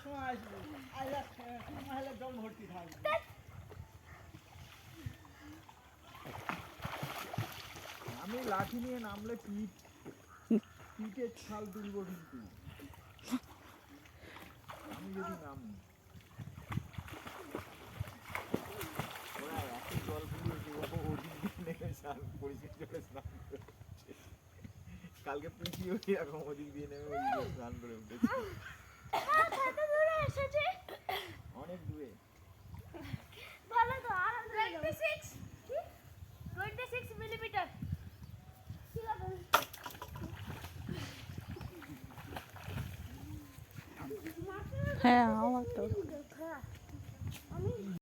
সময় আসবো, আইলা মহিলা জল ভর্তি থাকবে। আমি লাঠি নিয়ে নামলে পিঠের ছাল তুলবো, কিন্তু আমি যদি নামি ওরা এত জল পুড়িয়েছে, ওদিক দিয়ে নেমে স্নান পরিষ্কার জলে স্নান করে উঠছে। কালকে পিছিয়ে এরকম ওদিক দিয়ে নেমে ওই স্নান করে উঠেছে। অনেক দূরে। ভালো তো, আর 26 মিলিমিটার। হ্যাঁ আমার তো